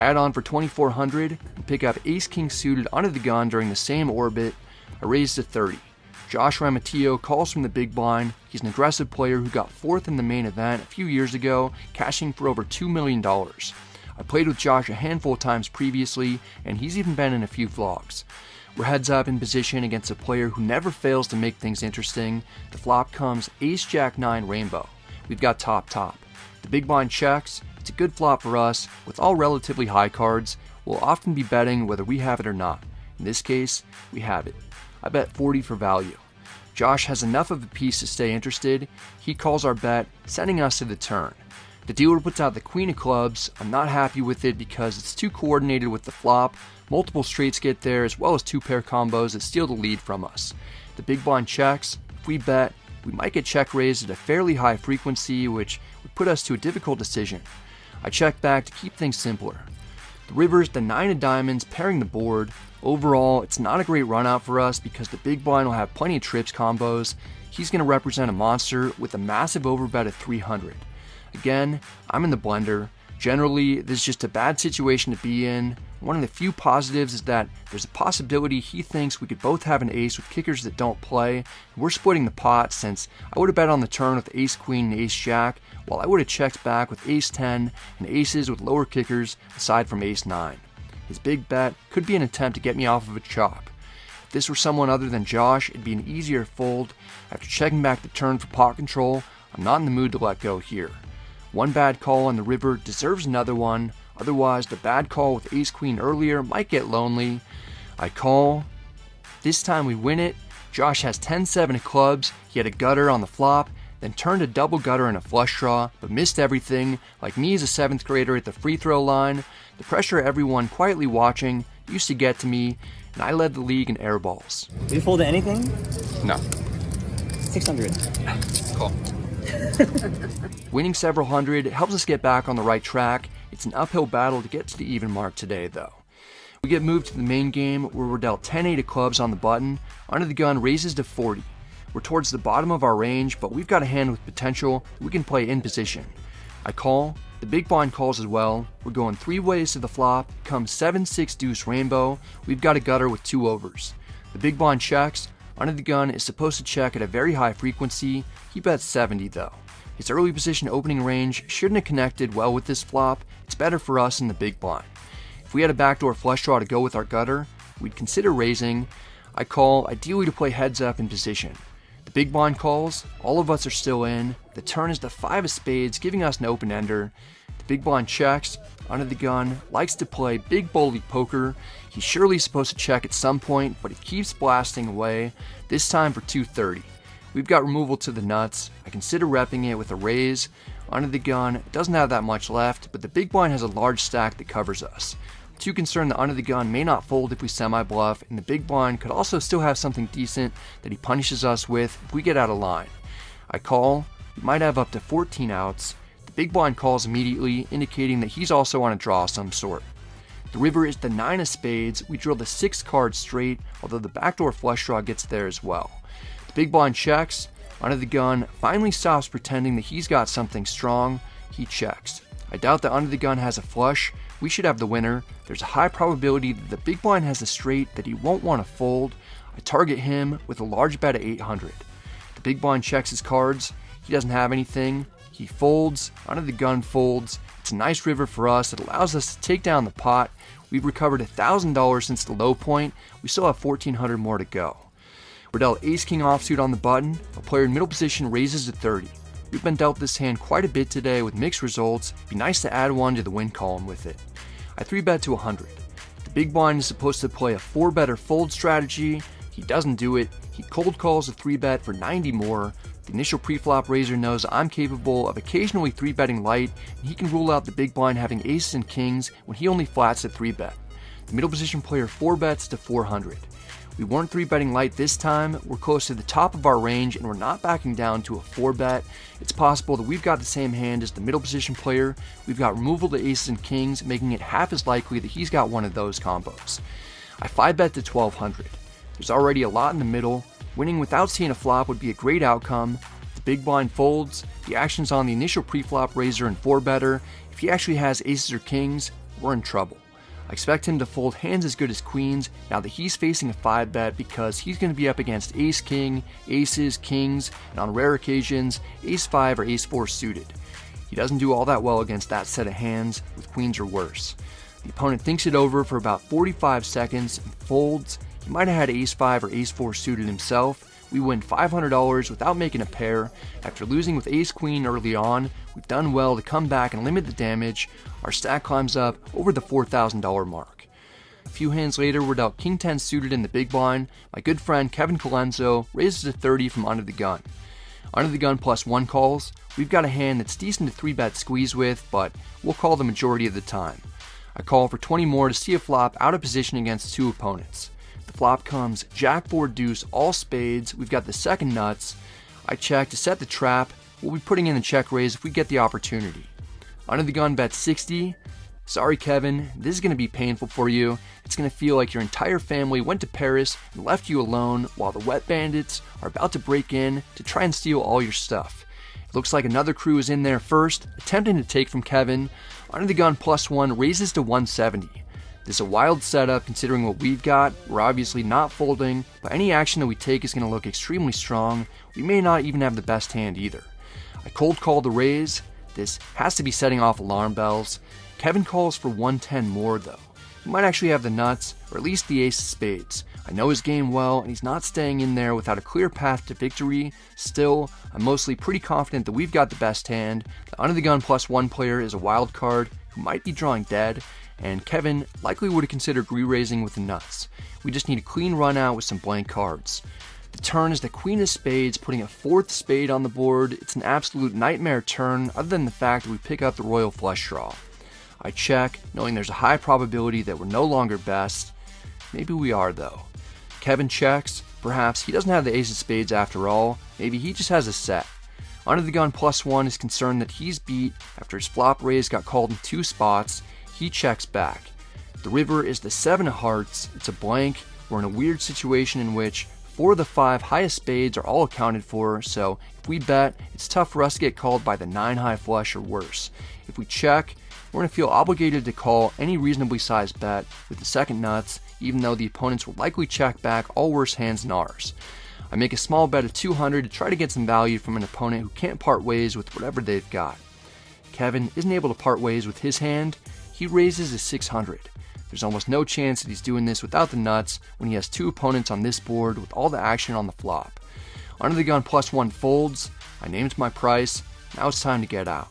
Add on for 2400 and pick up ace-king suited under the gun during the same orbit. I raise to 30. Josh Ramatillo calls from the big blind. He's an aggressive player who got 4th in the main event a few years ago, cashing for over $2 million. I played with Josh a handful of times previously, and he's even been in a few vlogs. We're heads up in position against a player who never fails to make things interesting. The flop comes ace-jack-9 rainbow. We've got top. The big blind checks. It's a good flop for us. With all relatively high cards, we'll often be betting whether we have it or not. In this case, we have it. I bet 40 for value. Josh has enough of a piece to stay interested. He calls our bet, sending us to the turn. The dealer puts out the queen of clubs. I'm not happy with it because it's too coordinated with the flop. Multiple straights get there, as well as 2-pair combos that steal the lead from us. The big blind checks. If we bet, we might get check raised at a fairly high frequency, which would put us to a difficult decision. I check back to keep things simpler. The river's the 9 of diamonds pairing the board. Overall, it's not a great run out for us because the big blind will have plenty of trips combos. He's going to represent a monster with a massive overbet of 300. Again, I'm in the blender. Generally, this is just a bad situation to be in. One of the few positives is that there's a possibility he thinks we could both have an ace with kickers that don't play. We're splitting the pot since I would have bet on the turn with ace-queen and ace-jack, while I would have checked back with ace-10 and aces with lower kickers aside from ace-9. His big bet could be an attempt to get me off of a chop. If this were someone other than Josh, it'd be an easier fold. After checking back the turn for pot control, I'm not in the mood to let go here. One bad call on the river deserves another one. Otherwise, the bad call with ace-queen earlier might get lonely. I call. This time we win it. Josh has 10-7 of clubs. He had a gutter on the flop, then turned a double gutter and a flush draw, but missed everything. Like me as a 7th grader at the free throw line, the pressure of everyone quietly watching used to get to me, and I led the league in air balls. Did you fold to anything? No. 600. Call. Winning several hundred helps us get back on the right track. It's an uphill battle to get to the even mark today, though. We get moved to the main game where we're dealt 10-8 of clubs on the button. Under the gun raises to 40. We're towards the bottom of our range, but we've got a hand with potential. We can play in position. I call. The big blind calls as well. We're going 3 ways to the flop. Comes 7-6 deuce rainbow. We've got a gutter with 2 overs. The big blind checks. Under the gun is supposed to check at a very high frequency. He bets 70 though. His early position opening range shouldn't have connected well with this flop. It's better for us in the big blind. If we had a backdoor flush draw to go with our gutter, we'd consider raising. I call, ideally to play heads up in position. The big blind calls, all of us are still in. The turn is the 5 of spades, giving us an open ender. The big blind checks. Under the gun likes to play big bully poker. He's surely supposed to check at some point, but he keeps blasting away, this time for 230. We've got removal to the nuts. I consider repping it with a raise. Under the gun, doesn't have that much left, but the big blind has a large stack that covers us. I'm too concerned that under the gun may not fold if we semi-bluff, and the big blind could also still have something decent that he punishes us with if we get out of line. I call. We might have up to 14 outs. The big blind calls immediately, indicating that he's also on a draw of some sort. The river is the 9 of spades. We drill the 6th card straight, although the backdoor flush draw gets there as well. The big blind checks. Under the gun finally stops pretending that he's got something strong. He checks. I doubt that under the gun has a flush. We should have the winner. There's a high probability that the big blind has a straight that he won't want to fold. I target him with a large bet of 800. The big blind checks his cards. He doesn't have anything. He folds. Under the gun folds. It's a nice river for us. It allows us to take down the pot. We've recovered $1,000 since the low point. We still have $1,400 more to go. We're dealt ace-king offsuit on the button. A player in middle position raises to 30. We've been dealt this hand quite a bit today with mixed results. It'd be nice to add one to the win column with it. I 3-bet to 100. The big blind is supposed to play a 4-better fold strategy. He doesn't do it. He cold calls a 3-bet for 90 more. The initial pre-flop raiser knows I'm capable of occasionally 3-betting light, and he can rule out the big blind having aces and kings when he only flats a 3-bet. The middle position player 4-bets to 400. We weren't 3-betting light this time. We're close to the top of our range and we're not backing down to a 4-bet. It's possible that we've got the same hand as the middle position player. We've got removal to aces and kings, making it half as likely that he's got one of those combos. I 5-bet to 1200. There's already a lot in the middle. Winning without seeing a flop would be a great outcome. The big blind folds. The action's on the initial pre-flop raiser and 4-better. If he actually has aces or kings, we're in trouble. I expect him to fold hands as good as queens now that he's facing a 5-bet because he's going to be up against ace-king, aces, kings, and on rare occasions, ace-5 or ace-4 suited. He doesn't do all that well against that set of hands with queens or worse. The opponent thinks it over for about 45 seconds and folds. He might have had ace-5 or ace-4 suited himself. We win $500 without making a pair. After losing with ace-queen early on, we've done well to come back and limit the damage. Our stack climbs up over the $4,000 mark. A few hands later, we're dealt king-10 suited in the big blind. My good friend Kevin Colenso raises a 30 from under the gun. Under the gun plus 1 calls. We've got a hand that's decent to 3-bet squeeze with, but we'll call the majority of the time. I call for 20 more to see a flop out of position against 2 opponents. The flop comes jack 4 deuce all spades. We've got the second nuts. I check to set the trap. We'll be putting in the check raise if we get the opportunity. Under the gun bet 60. Sorry Kevin, this is going to be painful for you. It's going to feel like your entire family went to Paris and left you alone while the wet bandits are about to break in to try and steal all your stuff. It looks like another crew is in there first, attempting to take from Kevin. Under the gun plus 1 raises to 170. This is a wild setup considering what we've got. We're obviously not folding, but any action that we take is going to look extremely strong. We may not even have the best hand either. I cold call the raise. This has to be setting off alarm bells. Kevin calls for 110 more though. He might actually have the nuts, or at least the ace of spades. I know his game well, and he's not staying in there without a clear path to victory. Still, I'm mostly pretty confident that we've got the best hand. The under the gun plus 1 player is a wild card who might be drawing dead, and Kevin likely would have considered re-raising with the nuts. We just need a clean run out with some blank cards. The turn is the queen of spades, putting a 4th spade on the board. It's an absolute nightmare turn, other than the fact that we pick up the royal flush draw. I check, knowing there's a high probability that we're no longer best. Maybe we are though. Kevin checks. Perhaps he doesn't have the ace of spades after all. Maybe he just has a set. Under the gun plus 1 is concerned that he's beat after his flop raise got called in 2 spots. He checks back. The river is the 7 of hearts. It's a blank. We're in a weird situation in which 4 of the 5 highest spades are all accounted for, so if we bet, it's tough for us to get called by the 9 high flush or worse. If we check, we're going to feel obligated to call any reasonably sized bet with the second nuts, even though the opponents will likely check back all worse hands than ours. I make a small bet of 200 to try to get some value from an opponent who can't part ways with whatever they've got. Kevin isn't able to part ways with his hand. He raises a 600. There's almost no chance that he's doing this without the nuts when he has 2 opponents on this board with all the action on the flop. Under the gun plus 1 folds. I named my price. Now it's time to get out.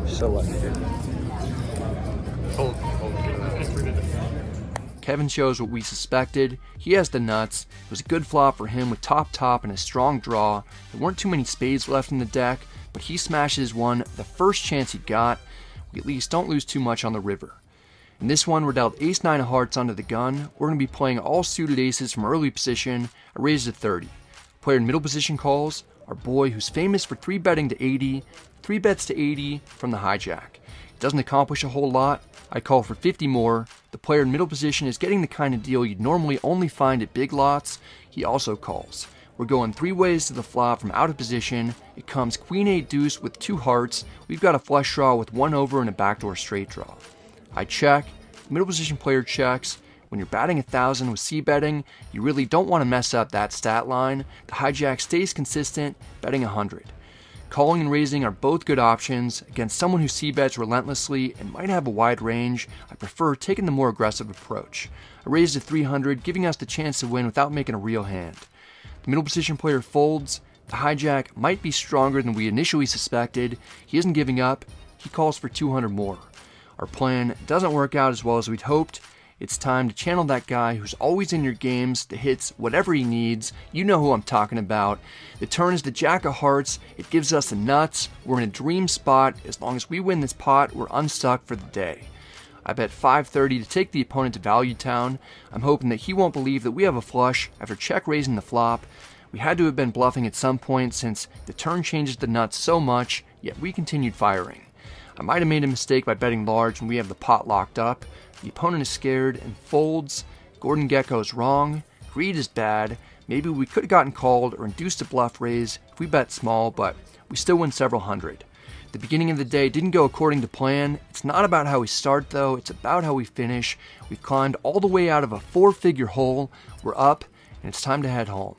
So lucky, dude. Kevin shows what we suspected. He has the nuts. It was a good flop for him with top and a strong draw. There weren't too many spades left in the deck, but he smashes one the first chance he got. We at least don't lose too much on the river. In this one, we're dealt ace-9 of hearts under the gun. We're going to be playing all suited aces from early position. I raise to 30. Player in middle position calls. Our boy, who's famous for 3-betting to 80, 3 bets to 80 from the hijack. It doesn't accomplish a whole lot. I call for 50 more. The player in middle position is getting the kind of deal you'd normally only find at big lots. He also calls. We're going 3 ways to the flop from out of position. It comes queen 8 deuce with 2 hearts. We've got a flush draw with 1 over and a backdoor straight draw. I check. The middle position player checks. When you're batting 1,000 with c-betting, you really don't want to mess up that stat line. The hijack stays consistent, betting 100. Calling and raising are both good options. Against someone who c-bets relentlessly and might have a wide range, I prefer taking the more aggressive approach. I raise to 300, giving us the chance to win without making a real hand. The middle position player folds. The hijack might be stronger than we initially suspected. He isn't giving up. He calls for 200 more. Our plan doesn't work out as well as we'd hoped. It's time to channel that guy who's always in your games that hits whatever he needs. You know who I'm talking about. The turn is the jack of hearts. It gives us the nuts. We're in a dream spot. As long as we win this pot, we're unstuck for the day. I bet 530 to take the opponent to Value Town. I'm hoping that he won't believe that we have a flush after check raising the flop. We had to have been bluffing at some point since the turn changes the nuts so much, yet we continued firing. I might have made a mistake by betting large when we have the pot locked up. The opponent is scared and folds. Gordon Gekko's wrong. Greed is bad. Maybe we could have gotten called or induced a bluff raise if we bet small, but we still win several hundred. The beginning of the day didn't go according to plan. It's not about how we start though, it's about how we finish. We've climbed all the way out of a 4-figure hole, we're up, and it's time to head home.